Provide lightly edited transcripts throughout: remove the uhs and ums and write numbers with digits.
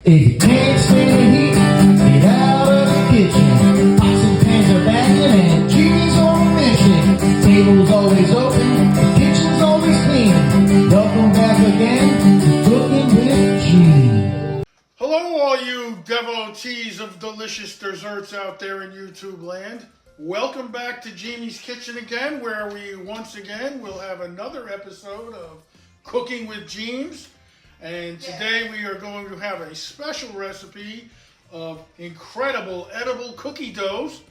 If you can't stand the heat, get out of the kitchen. Pots and pans are banging and Genie's on a mission. Table's always open, the kitchen's always clean. Welcome back again to Cooking with Genie. Hello, all you devotees of delicious desserts out there in YouTube land. Welcome back to Genie's Kitchen again, where we once again will have another episode of Cooking with Jeems. And today we are going to have a special recipe of incredible edible cookie doughs.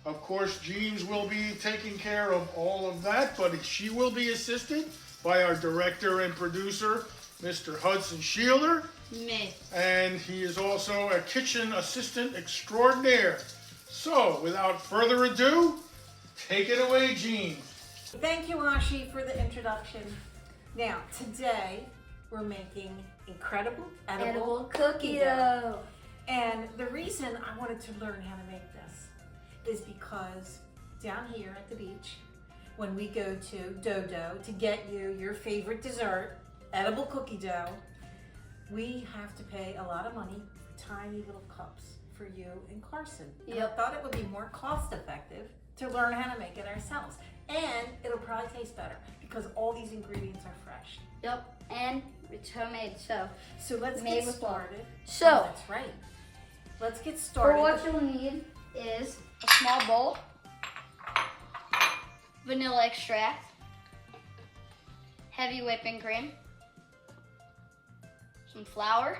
Of course, Jeems will be taking care of all of that, but she will be assisted by our director and producer, Mr. Hudson Shielder. Me. And he is also a kitchen assistant extraordinaire. So, without further ado, take it away, Jeems. Thank you, Ashi, for the introduction. Now, today we're making incredible edible cookie dough. And the reason I wanted to learn how to make this is because down here at the beach, when we go to Dodo to get you your favorite dessert, edible cookie dough, we have to pay a lot of money for tiny little cups for you and Carson. And I thought it would be more cost effective to learn how to make it ourselves. And it'll probably taste better because all these ingredients are fresh. Yep, and it's homemade, so let's made get with love. started. So, Oh, that's right. Let's get started. for what you'll need is a small bowl, vanilla extract, heavy whipping cream, some flour,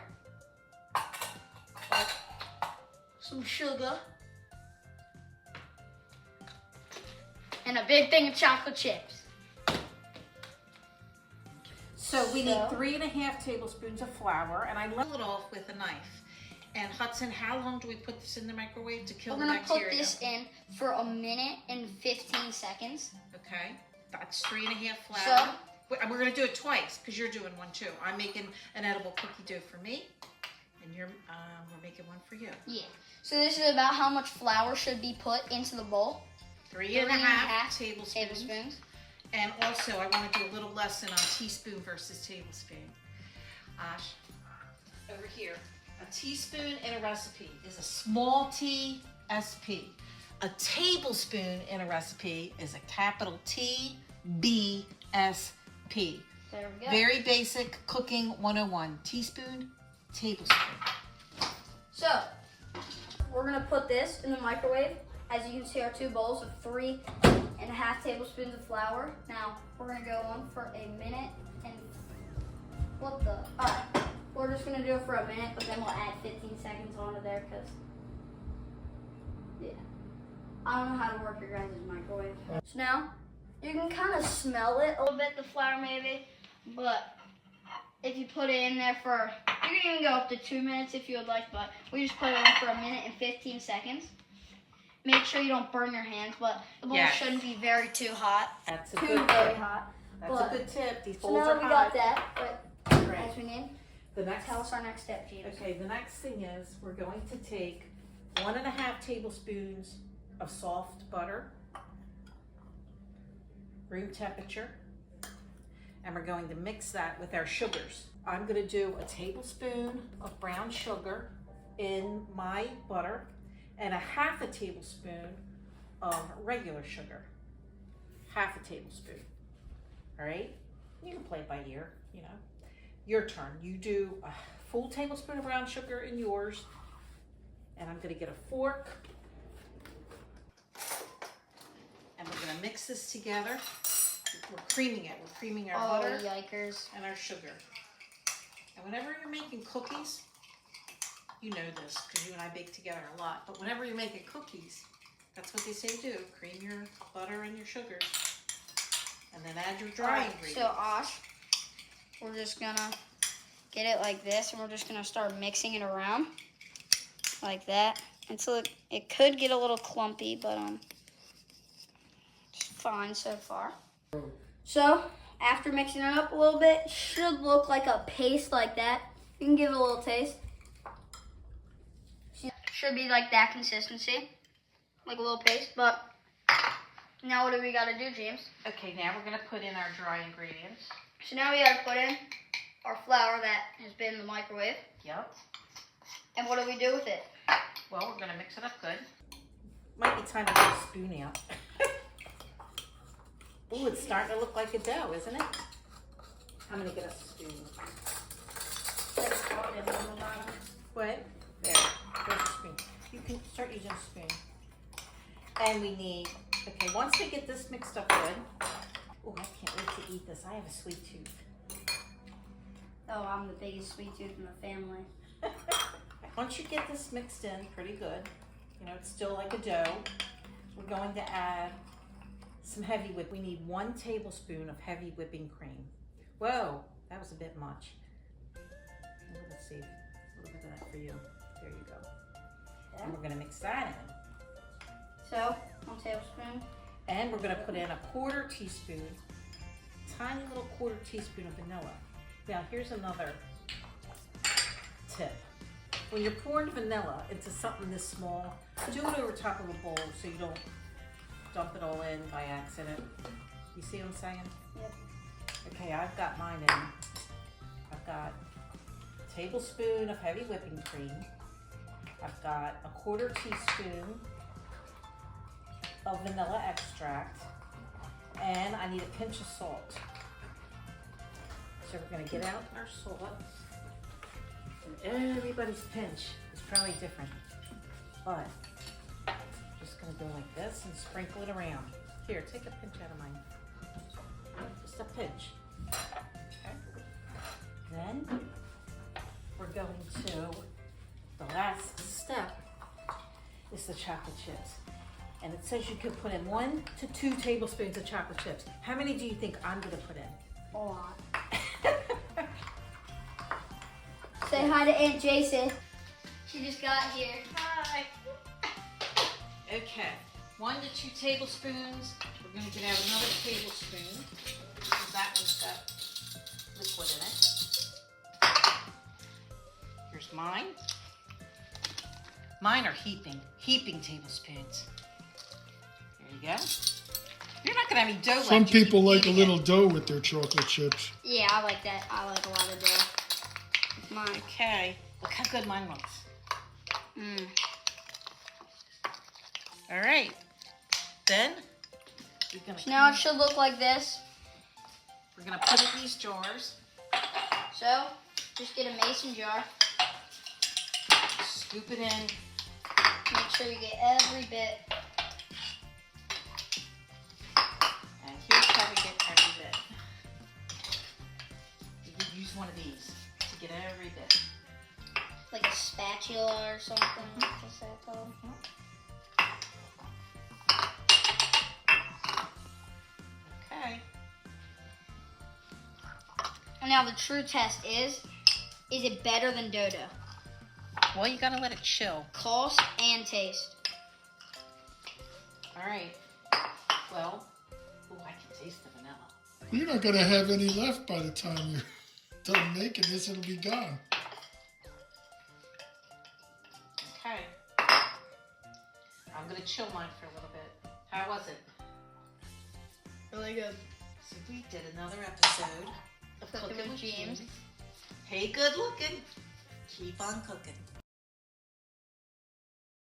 some sugar, and a big thing of chocolate chips. So we need 3.5 tablespoons of flour, and I Pull it off with a knife. And Hudson, how long do we put this in the microwave to kill We're the gonna bacteria? put this in for a minute and 15 seconds. Okay, that's 3.5 flour. So- We're gonna do it twice because you're doing one too. I'm making an edible cookie dough for me, and we're making one for you. Yeah. So this is about how much flour should be put into the bowl. 3.5 tablespoons. tablespoons. And also, I want to do a little lesson on teaspoon versus tablespoon. Ash, over here. A teaspoon in a recipe is a small TSP. A tablespoon in a recipe is a capital TBSP. There we go. Very basic cooking 101. Teaspoon, tablespoon. So we're gonna put this in the microwave. As you can see, our two bowls of 3.5 tablespoons of flour. Now we're gonna go on for a minute and alright. We're just gonna do it for a minute, but then we'll add 15 seconds onto there because I don't know how to work your guys' microwave. So now you can kind of smell it a little bit, the flour maybe, but if you put it in there for, you can even go up to 2 minutes if you would like, but we just put it in for a minute and 15 seconds. Make sure you don't burn your hands, but the bowl shouldn't be very too hot. That's a Too good very tip. hot. That's But- a good tip. These So bowls now are we hot. got that, but Great. as we need, The next tell us our next step, James. Okay, the next thing is we're going to take 1.5 tablespoons of soft butter, room temperature, and we're going to mix that with our sugars. I'm going to do a tablespoon of brown sugar in my butter and 1/2 tablespoon of regular sugar. 1/2 tablespoon. All right? You can play it by ear, you know. Your turn. You do a full tablespoon of brown sugar in yours. And I'm going to get a fork. And we're going to mix this together. We're creaming it. We're creaming our Oh, butter yikers. and our sugar. And whenever you're making cookies, you know this because you and I bake together a lot. But whenever you're making cookies, that's what they say do. Cream your butter and your sugars. And then add your dry ingredients. So Osh, we're just gonna get it like this, and we're just gonna start mixing it around like that until it could get a little clumpy, but it's fine so far. So after mixing it up a little bit, it should look like a paste like that. You can give it a little taste. Should be like that consistency, like a little paste. But now what do we gotta do, James? Okay, now we're going to put in our dry ingredients. So now we gotta put in our flour that has been in the microwave. Yep. And what do we do with it? Well, we're gonna mix it up good. Might be time to get a spoon out. Ooh, it's starting to look like a dough, isn't it? I'm gonna get a spoon. What? There, there's a spoon. You can start using a spoon. And we need, okay, once we get this mixed up good. Oh, I can't wait to eat this. I have a sweet tooth. Oh, I'm the biggest sweet tooth in the family. Once you get this mixed in pretty good, you know, it's still like a dough, we're going to add some heavy whip. We need 1 tablespoon of heavy whipping cream. Whoa, that was a bit much. Let's see, a little bit of that for you. There you go. Yeah. And we're gonna mix that in. So, 1 tablespoon. And we're gonna put in a 1/4 teaspoon, tiny little 1/4 teaspoon of vanilla. Now here's another tip. When you're pouring vanilla into something this small, do it over top of a bowl so you don't dump it all in by accident. You see what I'm saying? Yep. Okay, I've got mine in. I've got a tablespoon of heavy whipping cream. I've got a 1/4 teaspoon of vanilla extract. And I need a pinch of salt. So we're gonna get out our salt. And everybody's pinch is probably different. But just gonna go like this and sprinkle it around. Here, take a pinch out of mine. Just a pinch. Okay. Then we're going to, the last step is the chocolate chips. And it says you can put in 1 to 2 tablespoons of chocolate chips. How many do you think I'm gonna put in? A lot. Say hi to Aunt Jason. She just got here. Hi. Okay, 1 to 2 tablespoons. We're gonna get out another tablespoon because that one's got liquid in it. Here's mine. Mine are heaping tablespoons. There you go. You're not gonna have any dough left. Some You keep people like a eating little it. dough with their chocolate chips. Yeah, I like that. I like a lot of dough. It's mine. Okay, look how good mine looks. Mm. All right, then we're gonna Now it should look like this. we're gonna put it in these jars. So, just get a mason jar. Scoop it in. Make sure you get every bit. And here's how we get every bit. You could use one of these to get every bit. Like a spatula or something. What's that called? Okay. And now the true test is it better than dodo? Well, you gotta let it chill. Cost and taste. All right. Well, oh, I can taste the vanilla. You're not going to have any left by the time you're done making this. It'll be gone. Okay. I'm gonna chill mine for a little bit. How was it? Really good. So we did another episode of Cooking with James. James. Hey, good looking. Keep on cooking.